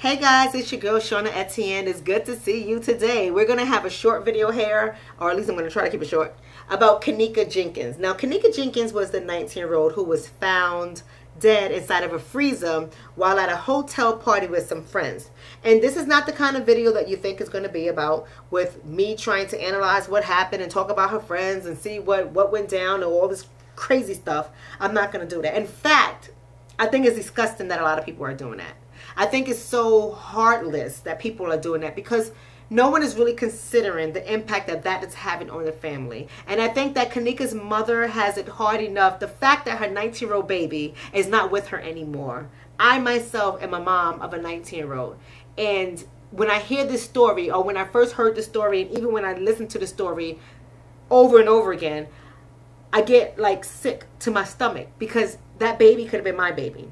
Hey guys, it's your girl Shonna Etienne. It's good to see you today. We're going to have a short video here, or at least I'm going to try to keep it short, about Kenneka Jenkins. Now, Kenneka Jenkins was the 19-year-old who was found dead inside of a freezer while at a hotel party with some friends. And this is not the kind of video that you think is going to be about with me trying to analyze what happened and talk about her friends and see what went down and all this crazy stuff. I'm not going to do that. In fact, I think it's disgusting that a lot of people are doing that. I think it's so heartless that people are doing that because no one is really considering the impact that that is having on the family. And I think that Kenneka's mother has it hard enough. The fact that her 19-year-old baby is not with her anymore. I myself am a mom of a 19-year-old. And when I hear this story, or when I first heard the story, and even when I listen to the story over and over again, I get like sick to my stomach because that baby could have been my baby.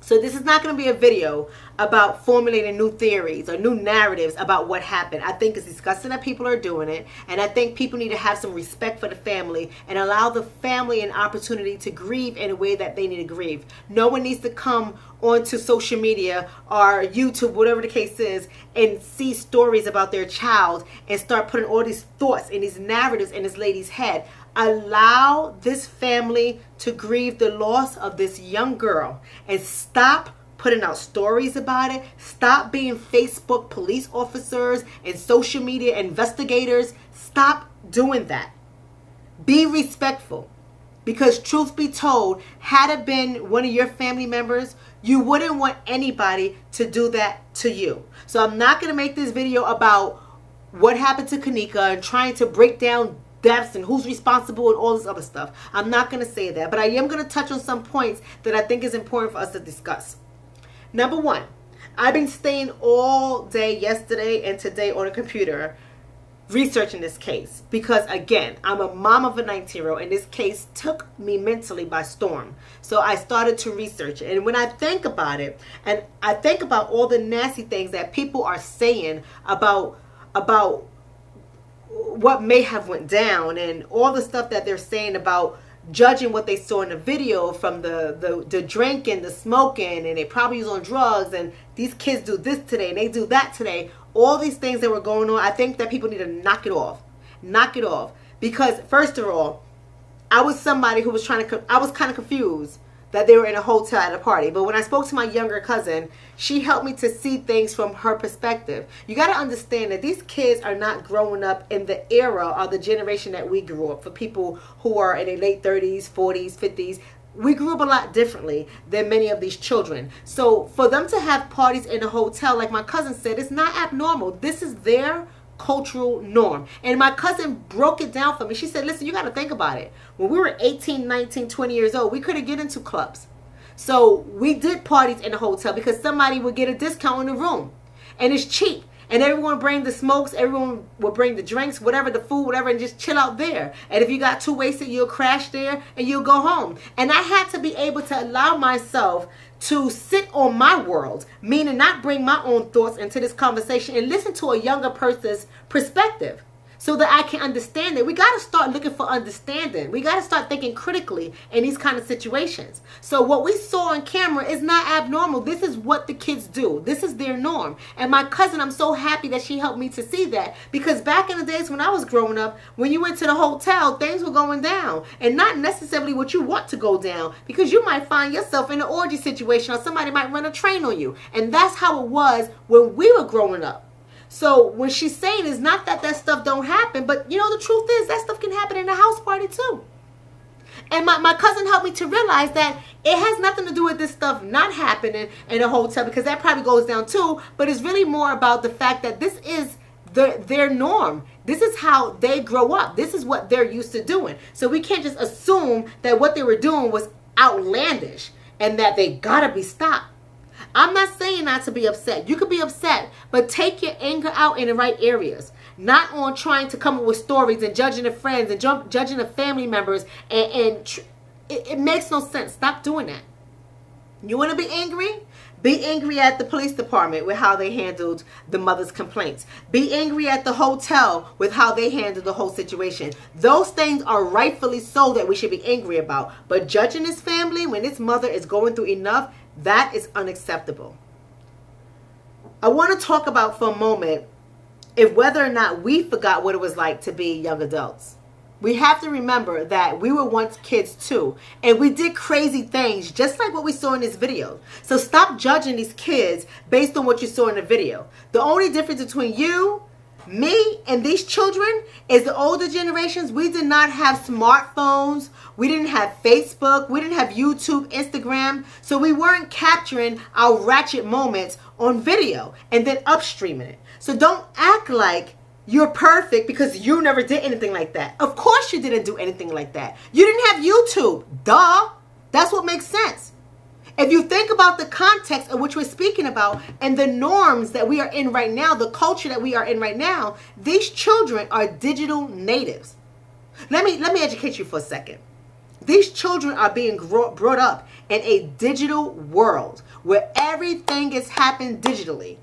So this is not going to be a video about formulating new theories or new narratives about what happened. I think it's disgusting that people are doing it. And I think people need to have some respect for the family and allow the family an opportunity to grieve in a way that they need to grieve. No one needs to come onto social media or YouTube, whatever the case is, and see stories about their child and start putting all these thoughts and these narratives in this lady's head. Allow this family to grieve the loss of this young girl and stop putting out stories about it. Stop being Facebook police officers and social media investigators. Stop doing that. Be respectful. Because truth be told, had it been one of your family members, you wouldn't want anybody to do that to you. So I'm not going to make this video about what happened to Kenneka and trying to break down deaths and who's responsible and all this other stuff. I'm not going to say that, but I am going to touch on some points that I think is important for us to discuss. Number one, I've been staying all day yesterday and today on a computer researching this case because, again, I'm a mom of a 19-year-old and this case took me mentally by storm. So I started to research it. And when I think about it, and I think about all the nasty things that people are saying about what may have went down and all the stuff that they're saying about judging what they saw in the video from the drinking, the smoking, and they probably was on drugs, and these kids do this today and they do that today. All these things that were going on, I think that people need to knock it off. Knock it off. Because first of all, I was somebody who was I was kind of confused that they were in a hotel at a party. But when I spoke to my younger cousin, she helped me to see things from her perspective. You got to understand that these kids are not growing up in the era or the generation that we grew up. For people who are in their late 30s, 40s, 50s, we grew up a lot differently than many of these children. So for them to have parties in a hotel, like my cousin said, it's not abnormal. This is their cultural norm. And my cousin broke it down for me. She said, listen, you got to think about it. When we were 18, 19, 20 years old, we couldn't get into clubs. So we did parties in a hotel because somebody would get a discount in the room. And it's cheap. And everyone would bring the smokes, everyone would bring the drinks, whatever, the food, whatever, and just chill out there. And if you got too wasted, you'll crash there and you'll go home. And I had to be able to allow myself to sit on my world, meaning not bring my own thoughts into this conversation and listen to a younger person's perspective so that I can understand it. We got to start looking for understanding. We got to start thinking critically in these kind of situations. So what we saw on camera is not abnormal. This is what the kids do. This is their norm. And my cousin, I'm so happy that she helped me to see that, because back in the days when I was growing up, when you went to the hotel, things were going down, and not necessarily what you want to go down, because you might find yourself in an orgy situation or somebody might run a train on you. And that's how it was when we were growing up. So when she's saying it's not that that stuff don't happen, but you know, the truth is that stuff can happen in a house party too. And my cousin helped me to realize that it has nothing to do with this stuff not happening in a hotel, because that probably goes down too, but it's really more about the fact that this is their norm. This is how they grow up. This is what they're used to doing. So we can't just assume that what they were doing was outlandish and that they gotta be stopped. I'm not saying not to be upset. You could be upset, but take your anger out in the right areas. Not on trying to come up with stories and judging the friends and judging the family members. It makes no sense. Stop doing that. You want to be angry? Be angry at the police department with how they handled the mother's complaints. Be angry at the hotel with how they handled the whole situation. Those things are rightfully so that we should be angry about. But judging this family when this mother is going through enough, that is unacceptable. I want to talk about for a moment if whether or not we forgot what it was like to be young adults. We have to remember that we were once kids too, and we did crazy things just like what we saw in this video. So stop judging these kids based on what you saw in the video. The only difference between you, me, and these children is the older generations. We did not have smartphones. We didn't have Facebook. We didn't have YouTube, Instagram. So we weren't capturing our ratchet moments on video and then upstreaming it. So don't act like you're perfect because you never did anything like that. Of course you didn't do anything like that. You didn't have YouTube. Duh. That's what makes sense. If you think about the context of which we're speaking about and the norms that we are in right now, the culture that we are in right now, these children are digital natives. Let me educate you for a second. These children are being brought up in a digital world where everything is happening digitally.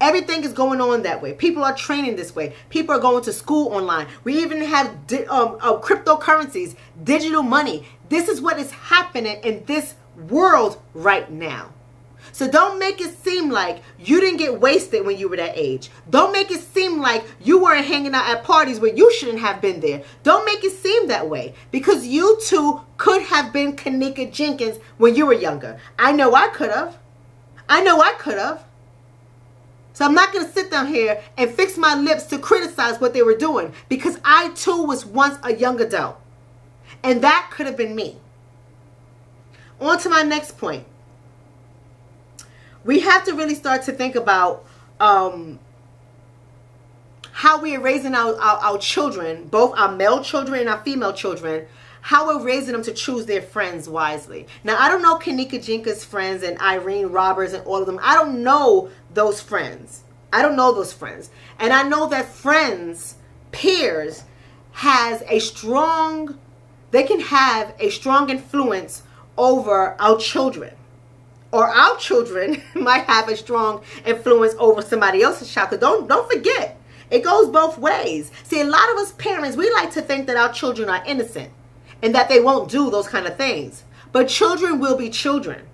Everything is going on that way. People are training this way. People are going to school online. We even have cryptocurrencies, digital money. This is what is happening in this world right now. So don't make it seem like you didn't get wasted when you were that age. Don't make it seem like you weren't hanging out at parties where you shouldn't have been there. Don't make it seem that way, because you too could have been Kenneka Jenkins when you were younger. I know I could have. I know I could have. So I'm not going to sit down here and fix my lips to criticize what they were doing, because I too was once a young adult. And that could have been me. On to my next point. We have to really start to think about how we are raising our children, both our male children and our female children, how we're raising them to choose their friends wisely. Now, I don't know Kenneka Jenkins' friends and Irene Roberts and all of them. I don't know those friends. I don't know those friends. And I know that friends, peers, they can have a strong influence over our children. Or our children might have a strong influence over somebody else's child. Because don't forget, it goes both ways. See, a lot of us parents, we like to think that our children are innocent and that they won't do those kind of things. But children will be children,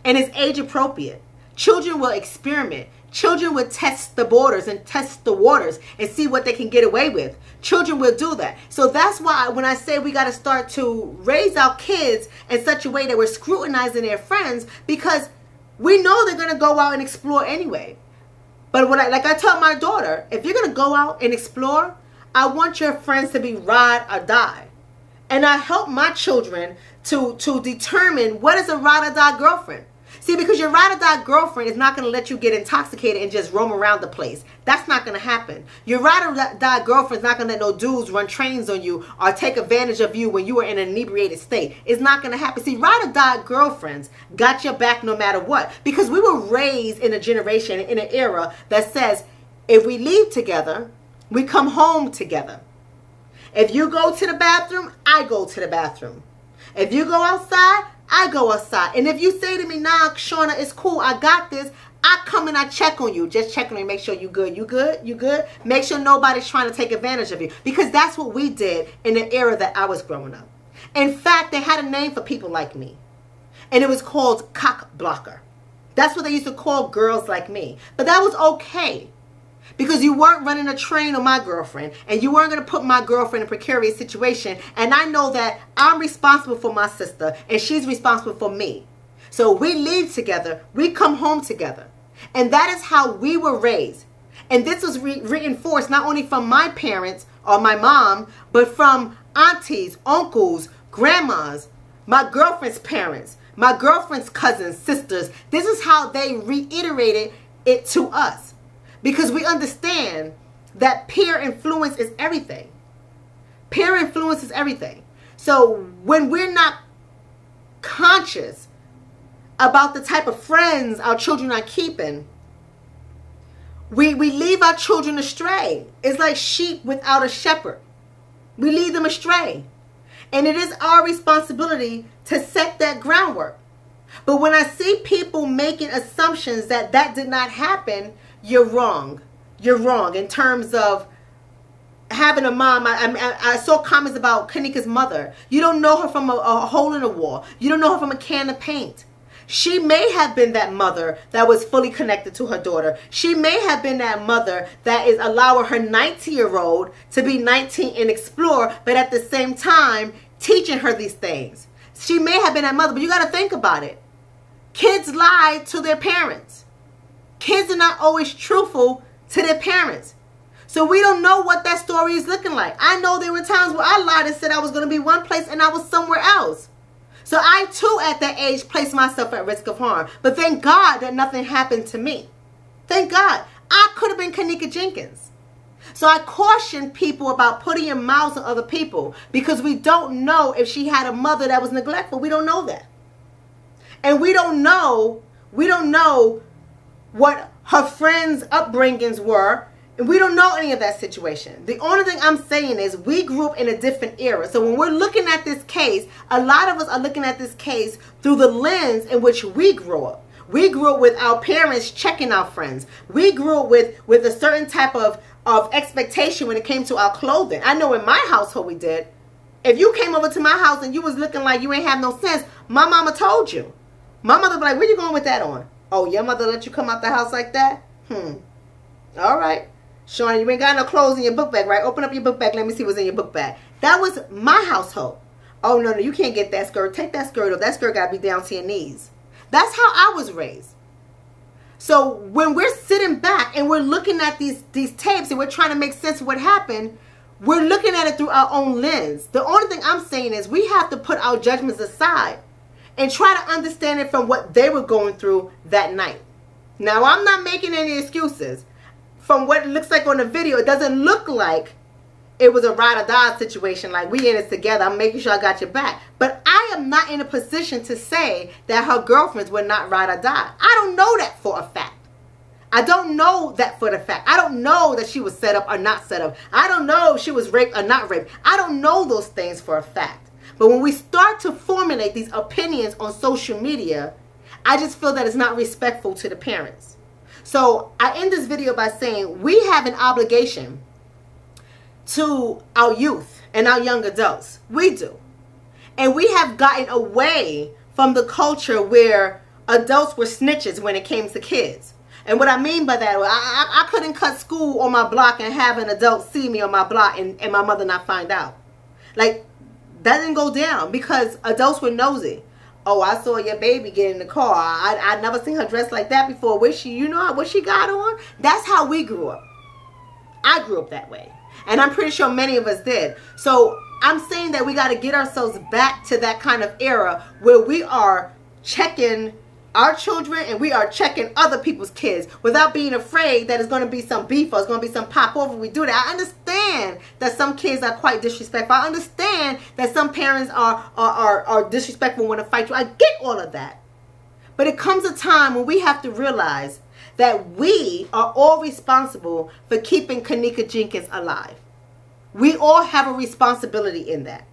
and it's age appropriate. Children will experiment. Children will test the borders and test the waters and see what they can get away with. Children will do that. So that's why when I say we got to start to raise our kids in such a way that we're scrutinizing their friends, because we know they're going to go out and explore anyway. But like I tell my daughter, if you're going to go out and explore, I want your friends to be ride or die. And I help my children to determine what is a ride or die girlfriend. See, because your ride or die girlfriend is not going to let you get intoxicated and just roam around the place. That's not going to happen. Your ride or die girlfriend is not going to let no dudes run trains on you or take advantage of you when you are in an inebriated state. It's not going to happen. See, ride or die girlfriends got your back no matter what. Because we were raised in a generation, in an era that says, if we leave together, we come home together. If you go to the bathroom, I go to the bathroom. If you go outside, I go outside. And if you say to me, nah, Shonna, it's cool, I got this, I come and I check on you. Just check on you, make sure you good. You good? You good? Make sure nobody's trying to take advantage of you. Because that's what we did in the era that I was growing up. In fact, they had a name for people like me. And it was called cock blocker. That's what they used to call girls like me. But that was okay. Because you weren't running a train on my girlfriend, and you weren't going to put my girlfriend in a precarious situation. And I know that I'm responsible for my sister, and she's responsible for me. So we leave together, we come home together. And that is how we were raised. And this was reinforced not only from my parents or my mom, but from aunties, uncles, grandmas, my girlfriend's parents, my girlfriend's cousins, sisters. This is how they reiterated it to us. Because we understand that peer influence is everything. Peer influence is everything. So when we're not conscious about the type of friends our children are keeping, we leave our children astray. It's like sheep without a shepherd. We lead them astray. And it is our responsibility to set that groundwork. But when I see people making assumptions that that did not happen, you're wrong. You're wrong in terms of having a mom. I saw comments about Kenneka's mother. You don't know her from a hole in a wall. You don't know her from a can of paint. She may have been that mother that was fully connected to her daughter. She may have been that mother that is allowing her 19-year-old to be 19 and explore, but at the same time teaching her these things. She may have been that mother, but you got to think about it. Kids lie to their parents. Kids are not always truthful to their parents. So we don't know what that story is looking like. I know there were times where I lied and said I was going to be one place and I was somewhere else. So I too at that age placed myself at risk of harm. But thank God that nothing happened to me. Thank God. I could have been Kenneka Jenkins. So I caution people about putting your mouths on other people, because we don't know if she had a mother that was neglectful. We don't know that. And we don't know what her friends' upbringings were. And we don't know any of that situation. The only thing I'm saying is we grew up in a different era. So when we're looking at this case, a lot of us are looking at this case through the lens in which we grew up. We grew up with our parents checking our friends. We grew up with a certain type of expectation when it came to our clothing. I know in my household we did. If you came over to my house and you was looking like you ain't have no sense, my mama told you. My mother be like, where you going with that on? Oh, your mother let you come out the house like that? All right. Shonna, you ain't got no clothes in your book bag, right? Open up your book bag. Let me see what's in your book bag. That was my household. Oh, no, you can't get that skirt. Take that skirt off. That skirt got to be down to your knees. That's how I was raised. So when we're sitting back and we're looking at these tapes and we're trying to make sense of what happened, we're looking at it through our own lens. The only thing I'm saying is we have to put our judgments aside and try to understand it from what they were going through that night. Now, I'm not making any excuses. From what it looks like on the video, it doesn't look like it was a ride or die situation, like we in it together. I'm making sure I got your back. But I am not in a position to say that her girlfriends were not ride or die. I don't know that for a fact. I don't know that for the fact. I don't know that she was set up or not set up. I don't know if she was raped or not raped. I don't know those things for a fact. But when we start to formulate these opinions on social media, I just feel that it's not respectful to the parents. So I end this video by saying we have an obligation to our youth and our young adults. We do. And we have gotten away from the culture where adults were snitches when it came to kids. And what I mean by that, I couldn't cut school on my block and have an adult see me on my block and my mother not find out. Like, that didn't go down because adults were nosy. Oh, I saw your baby get in the car. I never seen her dressed like that before. Where she, you know what she got on? That's how we grew up. I grew up that way. And I'm pretty sure many of us did. So I'm saying that we got to get ourselves back to that kind of era where we are checking our children and we are checking other people's kids without being afraid that it's going to be some beef or it's going to be some pop off when we do that. I understand that some kids are quite disrespectful. I understand that some parents are disrespectful when they fight you. I get all of that. But it comes a time when we have to realize that we are all responsible for keeping Kenneka Jenkins alive. We all have a responsibility in that.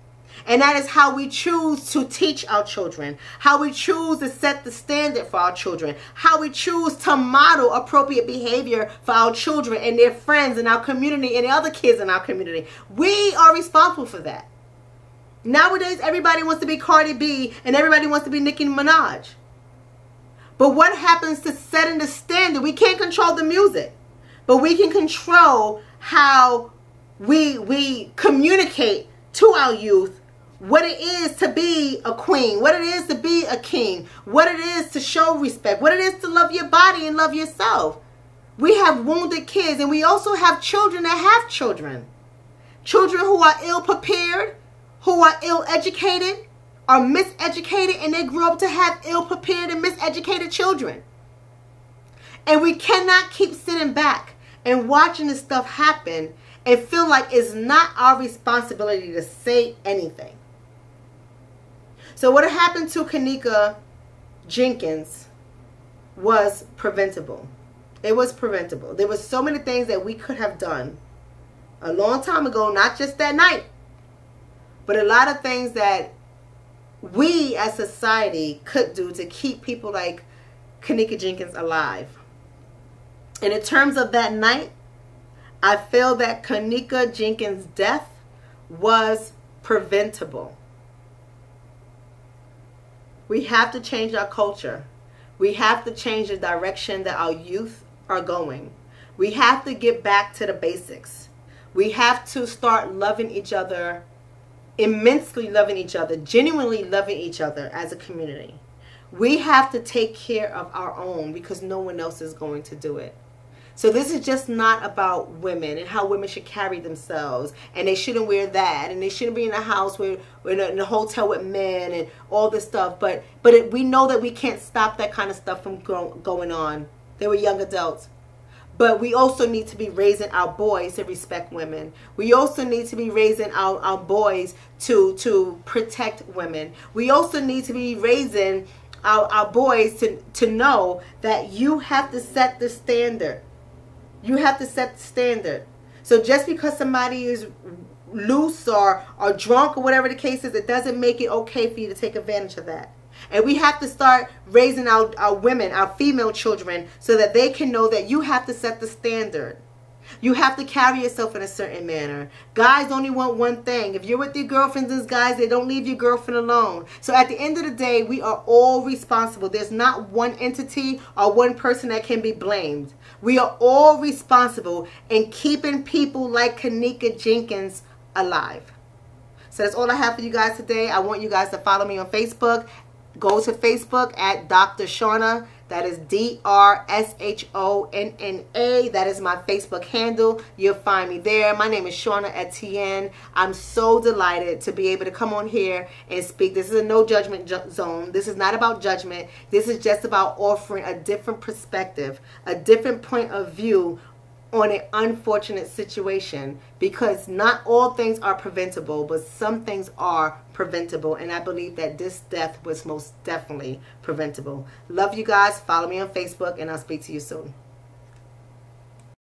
And that is how we choose to teach our children, how we choose to set the standard for our children, how we choose to model appropriate behavior for our children and their friends in our community and the other kids in our community. We are responsible for that. Nowadays, everybody wants to be Cardi B and everybody wants to be Nicki Minaj. But what happens to setting the standard? We can't control the music, but we can control how we communicate to our youth what it is to be a queen, what it is to be a king, what it is to show respect, what it is to love your body and love yourself. We have wounded kids, and we also have children that have children. Children who are ill-prepared, who are ill-educated, are miseducated, and they grew up to have ill-prepared and miseducated children. And we cannot keep sitting back and watching this stuff happen and feel like it's not our responsibility to say anything. So what happened to Kenneka Jenkins was preventable. It was preventable. There were so many things that we could have done a long time ago, not just that night, but a lot of things that we as society could do to keep people like Kenneka Jenkins alive. And in terms of that night, I feel that Kenneka Jenkins' death was preventable. We have to change our culture. We have to change the direction that our youth are going. We have to get back to the basics. We have to start loving each other, immensely loving each other, genuinely loving each other as a community. We have to take care of our own because no one else is going to do it. So this is just not about women and how women should carry themselves, and they shouldn't wear that, and they shouldn't be in a house in a hotel with men and all this stuff. But we know that we can't stop that kind of stuff from going on. They were young adults. But we also need to be raising our boys to respect women. We also need to be raising our boys to protect women. We also need to be raising our boys to know that you have to set the standard. You have to set the standard. So just because somebody is loose or drunk or whatever the case is, it doesn't make it okay for you to take advantage of that. And we have to start raising our women, our female children, so that they can know that you have to set the standard. You have to carry yourself in a certain manner. Guys only want one thing. If you're with your girlfriends and guys, they don't leave your girlfriend alone. So at the end of the day, we are all responsible. There's not one entity or one person that can be blamed. We are all responsible in keeping people like Kenneka Jenkins alive. So that's all I have for you guys today. I want you guys to follow me on Facebook. Go to Facebook at Dr. Shonna. That is DRSHONNA. That is my Facebook handle. You'll find me there. My name is Shonna Etienne. I'm so delighted to be able to come on here and speak. This is a no judgment zone. This is not about judgment. This is just about offering a different perspective, a different point of view on an unfortunate situation, because not all things are preventable, but some things are preventable, and I believe that this death was most definitely preventable. Love you guys. Follow me on Facebook, and I'll speak to you soon.